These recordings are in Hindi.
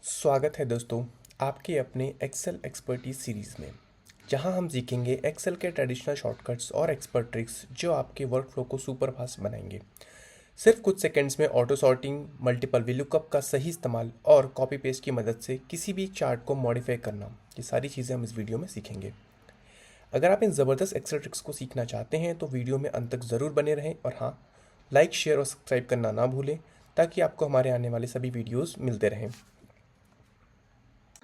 स्वागत है दोस्तों आपके अपने एक्सेल एक्सपर्टीज सीरीज़ में, जहां हम सीखेंगे एक्सेल के ट्रेडिशनल शॉर्टकट्स और एक्सपर्ट ट्रिक्स जो आपके वर्कफ्लो को सुपर फास्ट बनाएंगे। सिर्फ कुछ सेकंड्स में ऑटो सॉर्टिंग, मल्टीपल वीलुकअप का सही इस्तेमाल और कॉपी पेस्ट की मदद से किसी भी चार्ट को मॉडिफाई करना, ये सारी चीज़ें हम इस वीडियो में सीखेंगे। अगर आप इन ज़बरदस्त एक्सेल ट्रिक्स को सीखना चाहते हैं तो वीडियो में अंत तक ज़रूर बने रहें और हाँ, लाइक, शेयर और सब्सक्राइब करना ना भूलें ताकि आपको हमारे आने वाले सभी वीडियोज़ मिलते रहें।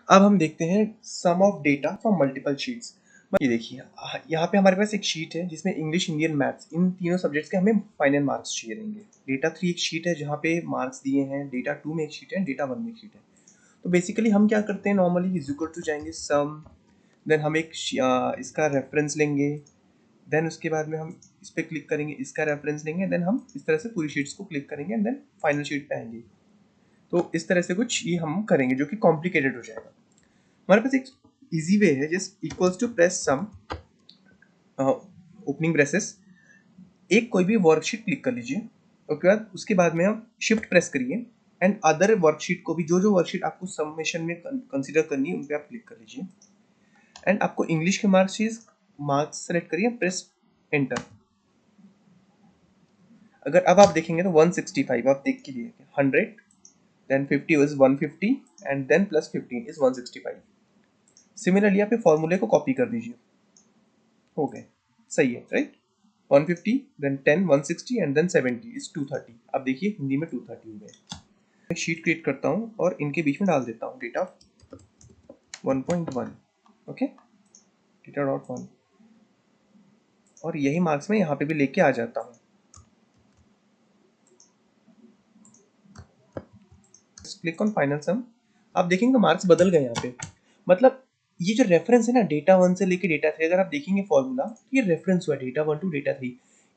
अब हम देखते हैं sum of data from multiple sheets. ये देखिए, यहाँ पे हमारे पास एक शीट है जिसमें इंग्लिश, इंडियन, मैथ्स, इन तीनों सब्जेक्ट्स के हमें फाइनल मार्क्स चाहिए रहेंगे। डेटा 3 एक शीट है जहाँ पे मार्क्स दिए हैं, डेटा 2 में एक शीट है, डेटा 1 में एक शीट है। तो बेसिकली हम क्या करते हैं, नॉर्मली इज इक्वल टू जाएंगे सम, देन हम एक इसका रेफरेंस लेंगे, देन उसके बाद में हम इस पर क्लिक करेंगे, इसका रेफरेंस लेंगे, देन हम इस तरह से पूरी शीट्स को क्लिक करेंगे एंड देन फाइनल शीट पे आएंगे। तो इस तरह से कुछ ये हम करेंगे जो कि कॉम्प्लिकेटेड हो जाएगा। हमारे पास एक इजी वे है, just equals to press sum, opening braces, एक कोई भी वर्कशीट क्लिक कर लीजिए। उसके बाद में हम शिफ्ट प्रेस करिए एंड अदर वर्कशीट को भी, जो जो वर्कशीट आपको सबमिशन में कंसीडर करनी है उन पे आप क्लिक कर लीजिए। एंड आपको इंग्लिश के मार्क्स सेलेक्ट करिए, प्रेस एंटर। अगर अब आप देखेंगे तो 165 आप देख के लिए 100, then 50 is 150 and then plus 15 is 165। Similarly आप फॉर्मूले को कॉपी कर दीजिए, हो गए, सही है, right. 150 then 10 160 and then 70 is 230। अब देखिए हिंदी में 230 हो गए। मैं शीट क्रिएट करता हूँ और इनके बीच में डाल देता हूँ डेटा 1.1, ओके, डेटा डॉट 1, और यही मार्क्स में यहाँ पे भी लेके आ जाता हूँ। क्लिक ऑन फाइनल सम। आप देखेंगे मार्क्स बदल गए यहाँ पे। मतलब ये जो रेफरेंस है ना, डेटा 1 से लेके डेटा 3, अगर आप देखेंगे फॉर्मूला, ये रेफरेंस हुआ डेटा 1 टू डेटा 3।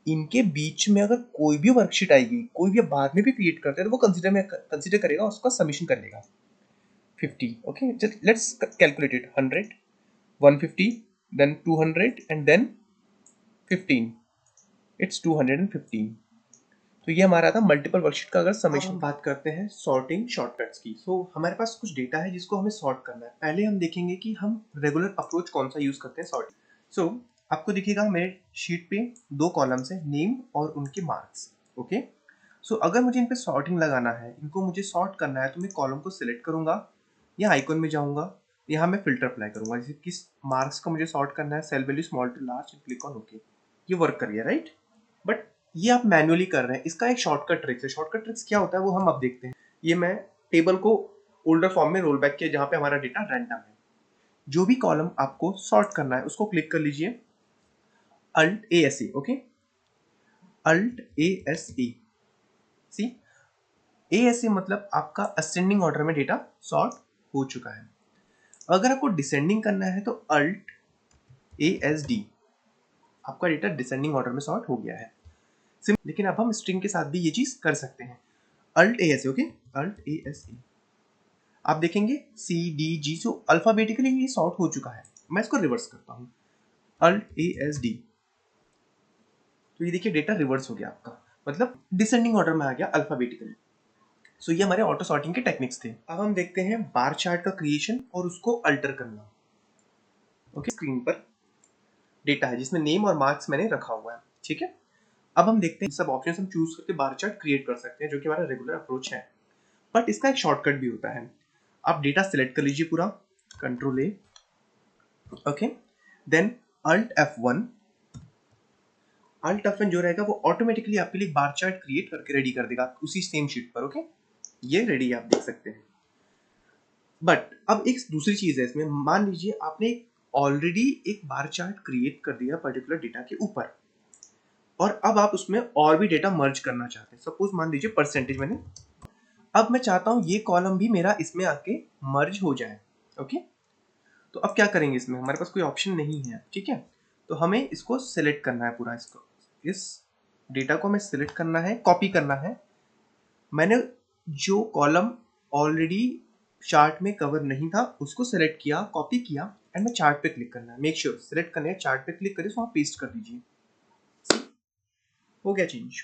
इनके बीच में अगर कोई भी वर्कशीट आएगी, कोई भी बाद में भी क्रिएट करते हैं, तो वो कंसीडर करेगा, उसका सबमिशन कर लेगा। 50, okay, just let's calculate it. 100, 150, then 200 and then 15, it's 215। तो ये हमारा था मल्टीपल वर्कशीट का अगर समेशन। हम बात करते हैं सॉर्टिंग शॉर्टकट्स की। सो हमारे पास कुछ डेटा है जिसको हमें सॉर्ट करना है। पहले हम देखेंगे कि हम रेगुलर अप्रोच कौन सा यूज करते हैं सॉर्ट। सो आपको दिखेगा मेरे शीट पे 2 कॉलम्स है, नेम और उनके मार्क्स, ओके। सो अगर मुझे इन पे सॉर्टिंग लगाना है, इनको मुझे सॉर्ट करना है, तो मैं कॉलम को सिलेक्ट करूंगा या आइकॉन में जाऊंगा, यहाँ मैं फिल्टर अप्लाई करूंगा। जैसे किस मार्क्स को मुझे सॉर्ट करना है, cell value small to large, click on okay. ये वर्क कर गया, राइट। बट ये आप मैन्युअली कर रहे हैं, इसका एक शॉर्टकट ट्रिक्स है। शॉर्टकट ट्रिक्स क्या होता है वो हम अब देखते हैं। ये मैं टेबल को ओल्डर फॉर्म में रोल बैक किया जहां पे हमारा डेटा रैंडम है। जो भी कॉलम आपको सॉर्ट करना है उसको क्लिक कर लीजिए, alt A S A, okay, alt A S A, C, A S A मतलब आपका असेंडिंग ऑर्डर में डेटा सॉर्ट हो चुका है। अगर आपको डिसेंडिंग करना है तो अल्ट ए एस डी, आपका डेटा डिसेंडिंग ऑर्डर में सॉर्ट हो गया है। लेकिन अब हम स्ट्रिंग के साथ भी ये चीज कर सकते हैं। Alt A S A, okay, alt A S A. आप देखेंगे सी डी जी, जो अल्फाबेटिकली ये सॉर्ट हो चुका है। मैं इसको रिवर्स करता हूँ, अल्ट ए एस डी, तो ये देखिए डेटा रिवर्स हो गया आपका, मतलब डिसेंडिंग ऑर्डर में आ गया अल्फाबेटिकली। सो ये हमारे ऑटो सॉर्टिंग के टेक्निक्स थे। अब हम देखते हैं बार चार्ट का क्रिएशन और उसको अल्टर करना। ओके, स्क्रीन पर डेटा है जिसमें नेम और मार्क्स मैंने रखा हुआ है, ठीक है। अब हम देखते हैं सब ऑप्शन हम चूज करके बार चार्ट क्रिएट कर सकते हैं, जो कि हमारा रेगुलर अप्रोच है। बट इसका एक शॉर्टकट भी होता है। आप डेटा सिलेक्ट कर लीजिए पूरा, control A, okay, then alt F1। Alt F1 जो रहेगा वो ऑटोमेटिकली आपके लिए बार चार्ट क्रिएट करके रेडी कर देगा उसी सेम शीट पर, ओके। ये रेडी आप देख सकते हैं। बट अब एक दूसरी चीज है इसमें, मान लीजिए आपने ऑलरेडी एक बार चार्ट क्रिएट कर दिया पर्टिकुलर डेटा के ऊपर, और अब आप उसमें और भी डेटा मर्ज करना चाहते हैं। सपोज मान लीजिए परसेंटेज मैंने, अब मैं चाहता हूं ये कॉलम भी मेरा इसमें आके मर्ज हो जाए, ओके। तो अब क्या करेंगे, इसमें हमारे पास कोई ऑप्शन नहीं है, ठीक है। तो हमें इसको सिलेक्ट करना है पूरा, इसको, इस डेटा को हमें सिलेक्ट करना है, कॉपी करना है। मैंने जो कॉलम ऑलरेडी चार्ट में कवर नहीं था उसको सिलेक्ट किया, कॉपी किया, एंड मैं चार्ट पे क्लिक करना है। मेक श्योर सिलेक्ट करना है, चार्ट पे क्लिक करिए, वहां पेस्ट कर दीजिए। हो गया चेंज।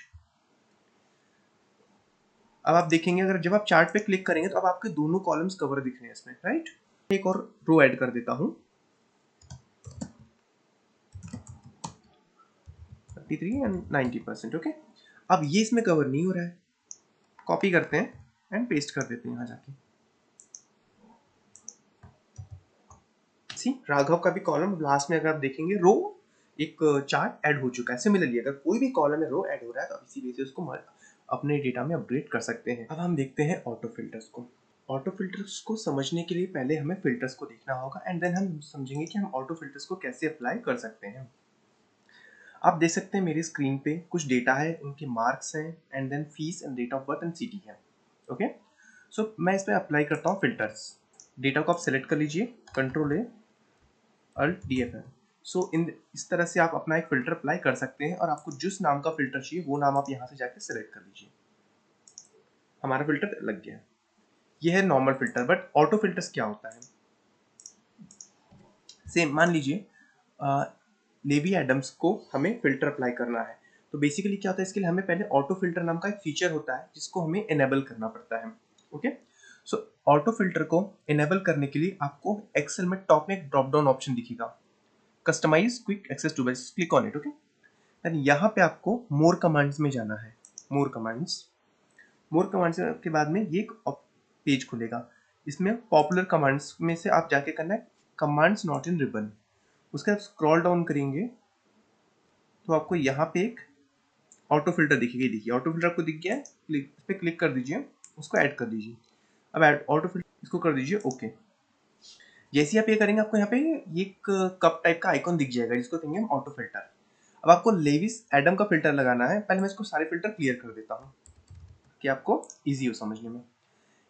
अब आप देखेंगे अगर जब आप चार्ट पे क्लिक करेंगे तो अब आपके दोनों कॉलम्स कवर दिख रहे हैं इसमें, राइट। एक और रो ऐड कर देता हूँ, 33 एंड 90%, ओके। अब ये इसमें कवर नहीं हो रहा है, कॉपी करते हैं एंड पेस्ट कर देते हैं यहाँ जाके। सी राघव का भी कॉलम लास्ट में अगर आप देखेंगे रो एक चार्ट ऐड हो चुका है। सिमिलरली अगर कोई भी कॉलम में रो ऐड हो रहा है तो आप इसी बेसिस को अपने डेटा में अपग्रेड कर सकते हैं। अब हम देखते हैं ऑटो फिल्टर्स को। ऑटो फिल्टर्स को समझने के लिए पहले हमें फिल्टर्स को देखना होगा एंड देन हम समझेंगे कि हम ऑटो फिल्टर्स को कैसे अप्लाई कर सकते हैं। आप देख सकते हैं मेरी स्क्रीन पे कुछ डेटा है, उनके मार्क्स हैं and then fees and date of birth and city है, ओके। सो मैं इस पर अप्लाई करता हूँ फिल्टर्स। डेटा को आप सेलेक्ट कर लीजिए, control A alt D F L. So इस तरह से आप अपना एक फिल्टर अप्लाई कर सकते हैं और आपको जिस नाम का फिल्टर चाहिए वो नाम आप यहाँ से जाके सेलेक्ट कर लीजिए। हमारा फिल्टर लग गया। ये है normal filter, but auto filters क्या होता है? सेम मान लीजिए लेवी एडम्स को हमें फिल्टर अप्लाई करना है, तो बेसिकली क्या होता है, इसके लिए हमें पहले ऑटो फिल्टर नाम का एक फीचर होता है जिसको हमें इनेबल करना पड़ता है, ओके। सो ऑटो फिल्टर को इनेबल करने के लिए आपको एक्सेल में टॉप में एक ड्रॉप डाउन ऑप्शन दिखेगा, customize quick access to, click on it, okay. Then यहाँ पे आपको मोर कमांड्स में जाना है, मोर कमांड्स। मोर कमांड्स के बाद में ये एक पेज खुलेगा, इसमें पॉपुलर कमांड्स में से आप जाके करना है कमांड्स नॉट इन रिबन। उसके बाद स्क्रॉल डाउन करेंगे तो आपको यहाँ पे एक ऑटो फिल्टर दिखेगी, देखिए ऑटो फिल्टर आपको दिख गया है, इस पर क्लिक कर दीजिए, उसको ऐड कर दीजिए। अब ऐड ऑटो फिल्टर इसको कर दीजिए ओके। जैसे आप ये करेंगे आपको यहाँ पे ये एक कप टाइप का आइकॉन दिख जाएगा जिसको कहेंगे हम ऑटो फिल्टर। अब आपको लेविस एडम का फिल्टर लगाना है, पहले मैं इसको सारे फिल्टर क्लियर कर देता हूँ कि आपको ईजी हो समझने में।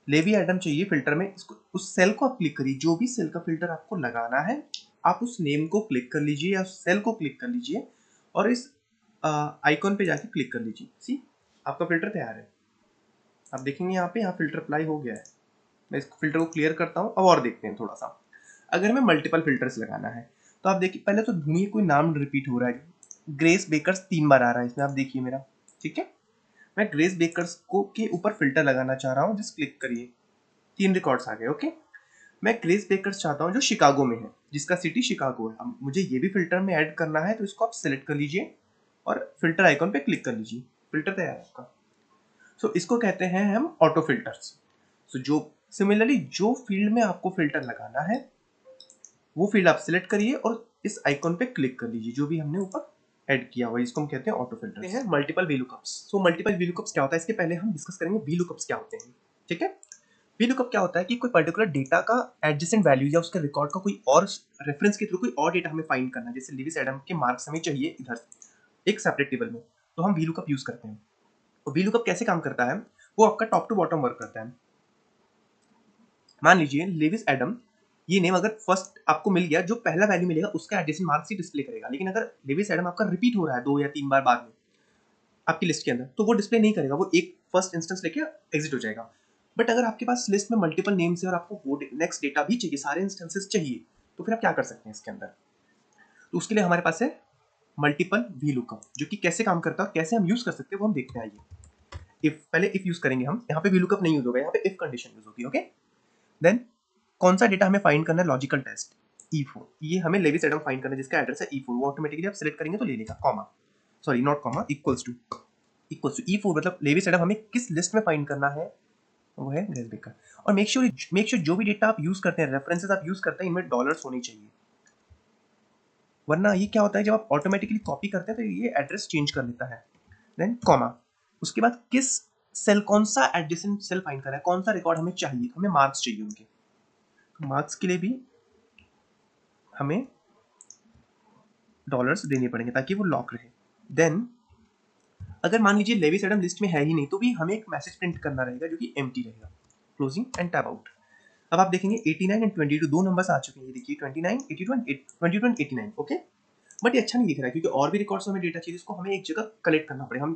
लेवी एडम चाहिए फिल्टर में, इसको उस सेल को आप क्लिक करिए, जो भी सेल का फिल्टर आपको लगाना है आप उस नेम को क्लिक कर लीजिए या उस सेल को क्लिक कर लीजिए और इस आइकॉन पे जाके क्लिक कर लीजिए। सी आपका फिल्टर तैयार है। आप देखेंगे यहाँ पे यहाँ फिल्टर अप्लाई हो गया है। मैं इस फिल्टर को क्लियर करता हूँ। अब और देखते हैं थोड़ा सा, अगर हमें मल्टीपल फिल्टर्स लगाना है तो आप देखिए पहले तो ढूंढिए कोई नाम रिपीट हो रहा है, ग्रेस बेकर्स 3 बार आ रहा है इसमें, आप देखिए मेरा, ठीक है। मैं ग्रेस बेकर्स को के ऊपर फिल्टर लगाना चाह रहा हूँ, जस्ट क्लिक करिए, 3 रिकॉर्ड्स आ गए, ओके। मैं ग्रेस बेकर्स चाहता हूँ जो शिकागो में है, जिसका सिटी शिकागो है। अब मुझे ये भी फिल्टर में ऐड करना है तो इसको आप सिलेक्ट कर लीजिए और फिल्टर आइकॉन पे क्लिक कर लीजिए, फिल्टर तैयार है आपका। सो इसको कहते हैं हम ऑटो फिल्टर्स। सो जो सिमिलरली जो फील्ड में आपको फिल्टर लगाना है वो फील्ड आप सिलेक्ट करिए और इस आइकॉन पे क्लिक कर लीजिए जो भी हमने ऊपर ऐड किया हुआ है, इसको हम कहते हैं ऑटो फिल्टर है। मल्टीपल वीलुकअप्स। सो मल्टीपल वीलुकअप्स क्या होता है, इसके पहले हम डिस्कस करेंगे वीलुकअप्स क्या होते हैं, ठीक है। वीलुकअप क्या होता है कि कोई पर्टिकुलर डेटा का एडजेसेंट वैल्यू या उसके रिकॉर्ड का कोई और रेफरेंस के थ्रू कोई और डेटा हमें फाइंड करना है। जैसे लिविस एडम के मार्क्स हमें चाहिए इधर एक सेपरेट टेबल में, तो हम वीलुकअप यूज करते हैं। तो वीलुकअप कैसे काम करता है, वो आपका टॉप टू बॉटम वर्क करता है। मान लीजिए लेविस एडम, ये नेम अगर फर्स्ट आपको मिल गया, जो पहला वैल्यू मिलेगा उसका एडजेसेंट मार्क्स ही डिस्प्ले करेगा। लेकिन अगर लेविस एडम आपका रिपीट हो रहा है 2 या 3 बार बाद में आपकी लिस्ट के अंदर, तो वो डिस्प्ले नहीं करेगा, वो एक फर्स्ट इंस्टेंस लेके एग्जिट हो जाएगा। बट अगर आपके पास लिस्ट में मल्टीपल नेम्स है और आपको वो नेक्स्ट डेटा भी चाहिए, सारे इंस्टेंसेस चाहिए, तो फिर आप क्या कर सकते हैं इसके अंदर, तो उसके लिए हमारे पास है मल्टीपल वीलुकअप, जो कि कैसे काम करता है और कैसे हम यूज कर सकते हैं वो हम देखते हैं। आइए इफ पहले इफ यूज करेंगे हम, यहाँ पे वीलुकअप नहीं यूज होगा, यहाँ पे इफ कंडीशन यूज होगी, ओके। देन कौन सा डेटा हमें फाइंड करना है, लॉजिकल टेस्ट E4, ये हमें लेविस एडम फाइंड करना है जिसका एड्रेस है E4, वो ऑटोमेटिकली आप सिलेक्ट करेंगे तो ले लेगा, comma sorry not comma, equals to E4, मतलब लेविस एडम हमें किस लिस्ट में फाइंड करना है, वो है ग्रेस बेकर। और मेक श्योर जो भी डेटा आप यूज करते हैं, रेफरेंसेस आप यूज करते हैं, इनमें डॉलर्स होने चाहिए, वरना ये क्या होता है जब आप ऑटोमेटिकली कॉपी करते हैं तो ये एड्रेस चेंज कर लेता है। देन कॉमा, उसके बाद किस सेल, कौन सा एडजेसेंट सेल फाइंड कर रहा है, कौन सा रिकॉर्ड हमें चाहिए, हमें मार्क्स चाहिए उनके, तो मार्क्स के लिए भी हमें डॉलर्स देने पड़ेंगे ताकि वो लॉक रहे। देन अगर मान लीजिए लेविस एडम लिस्ट में है ही नहीं, तो भी हमें एक मैसेज प्रिंट करना रहेगा जो कि एम्प्टी रहेगा, क्लोजिंग एंड टैब आउट। अब आप देखेंगे 89 एंड 22 दो नंबर्स आ चुके हैं, ये देखिए 29 82 एंड 22 एंड 89, ओके। बट ये अच्छा नहीं दिख रहा है क्योंकि और भी रिकॉर्ड्स हमें डेटा चाहिए, जिसको हमें एक जगह कलेक्ट करना पड़ेगा।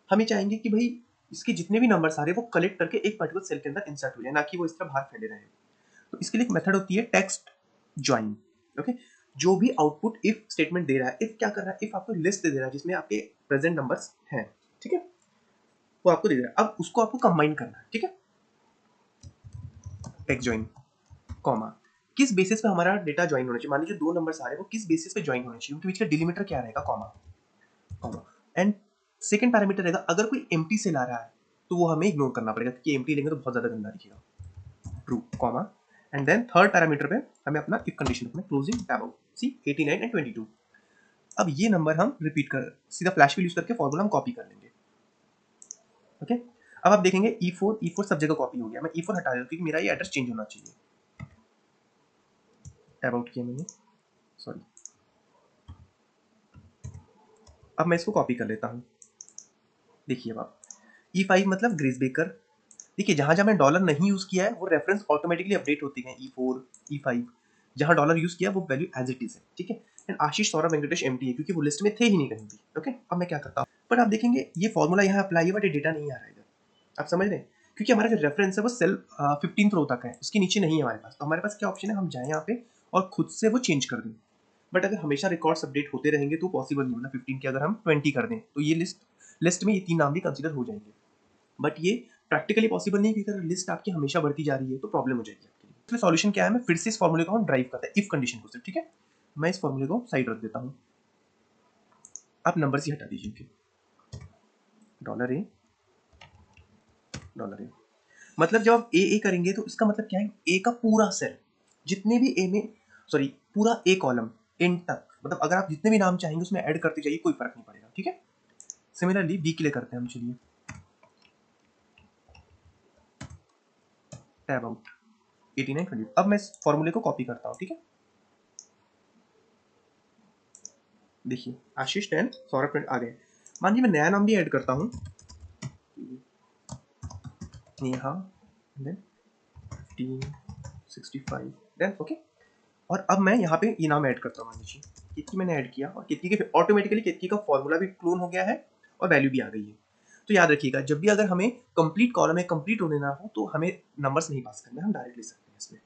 हमें चाहेंगे कि भाई इसके जितने भी नंबर्स आ रहे हैं वो कलेक्ट करके एक पर्टिकुलर सेल के अंदर इंसर्ट हो जाए, ना कि वो इस तरह बाहर फैले रहे। तो इसके लिए एक मेथड होती है टेक्स्ट ज्वाइन, ओके। जो भी आउटपुट इफ स्टेटमेंट दे रहा है, इफ क्या कर रहा है, इफ आपको लिस्ट दे रहा है जिसमें आपके प्रेजेंट नंबर्स हैं, ठीक है। वो आपको दे दे रहा है। अब उसको आपको कंबाइन करना है, ठीक है। टेक्स्ट ज्वाइन कॉमा, किस बेसिस पे हमारा डेटा ज्वाइन होना चाहिए, मान लीजिए 2 नंबर्स आ रहे हैं, वो किस बेसिस पे ज्वाइन होना चाहिए, उनके बीच का डिलीमीटर क्या रहेगा, comma comma. And second parameter रहेगा, अगर कोई एम्प्टी सेल आ रहा है तो वो हमें इग्नोर करना पड़ेगा, क्योंकि एम्प्टी लेंगे तो बहुत ज्यादा गंदा दिखेगा, true comma. And then third parameter पे हमें अपना इफ कंडीशन रखना है, closing tab out, C 89 and 22। अब ये नंबर हम रिपीट कर सीधा फ्लैश फिल यूज करके फॉर्मूला हम कॉपी कर लेंगे, ओके। अब आप देखेंगे E4 सब जगह कॉपी हो गया, मैं E4 हटा देता हूं क्योंकि मेरा ये एड्रेस चेंज होना चाहिए। टैब आउट किया मैंने, सॉरी। अब मैं इसको कॉपी कर लेता हूँ, देखिए अब आप E5 मतलब ग्रेस बेकर। देखिए जहां जहां मैं डॉलर नहीं यूज किया है वो रेफरेंस ऑटोमेटिकली अपडेट होती है, E4 E5। जहां डॉलर यूज किया वो वैल्यू एज इट इज है, ठीक है। एंड आशीष सौरभ वेंकटेश एमटी है क्योंकि वो लिस्ट में थे ही नहीं कहीं भी, ओके। अब मैं क्या करता हूँ, बट आप देखेंगे ये फॉर्मूला यहाँ अप्लाई है बट ये डेटा नहीं आ रहा है इधर, आप समझ रहे हैं, क्योंकि हमारा जो रेफरेंस है वो सेल 15th रो तक है, उसके नीचे नहीं है हमारे पास। तो हमारे पास क्या ऑप्शन है, हम जाए यहाँ पे और खुद से वो चेंज कर दें। बट अगर हमेशा रिकॉर्ड्स अपडेट होते रहेंगे तो पॉसिबल नहीं, मतलब 15 के अगर हम 20 कर दें तो ये लिस्ट में ये 3 नाम भी कंसिडर हो जाएंगे। बट ये प्रैक्टिकली पॉसिबल नहीं, क्योंकि अगर लिस्ट आपकी हमेशा बढ़ती जा रही है तो प्रॉब्लम हो जाएगी आपके लिए। इसमें सॉल्यूशन क्या है, मैं फिर से इस फॉर्मूले को हम ड्राइव करते हैं इफ कंडीशन को सिर्फ, ठीक है। मैं इस फॉर्मूले को साइड रख देता हूँ, आप नंबर ही हटा दीजिए, $A $A। मतलब जब आप ए करेंगे तो इसका मतलब क्या है, ए का पूरा सेल, जितने भी ए में, सॉरी पूरा ए कॉलम एंड तक, मतलब अगर आप जितने भी नाम चाहेंगे उसमें ऐड करते जाइए, कोई फर्क नहीं पड़ेगा, ठीक है। सिमिलरली बी के लिए करते हैं हम, चलिए टैब आउट 89 20। अब मैं इस फॉर्मूले को कॉपी करता हूँ, ठीक है। देखिए आशीष 10 सौरभ 20 आ गए। मान लीजिए मैं नया नाम भी ऐड करता हूँ, नेहा, देन 15 65 देन ओके। और अब मैं यहाँ पे ये नाम ऐड करता हूँ, मान लीजिए कितनी मैंने ऐड किया, और कितनी के ऑटोमेटिकली कितनी का फॉर्मूला भी क्लोन हो गया है और वैल्यू भी आ गई है। तो याद रखिएगा, जब भी अगर हमें कंप्लीट कॉलम में कंप्लीट होने ना हो तो हमें नंबर्स नहीं पास करना है, हम डायरेक्ट ले सकते हैं इसमें।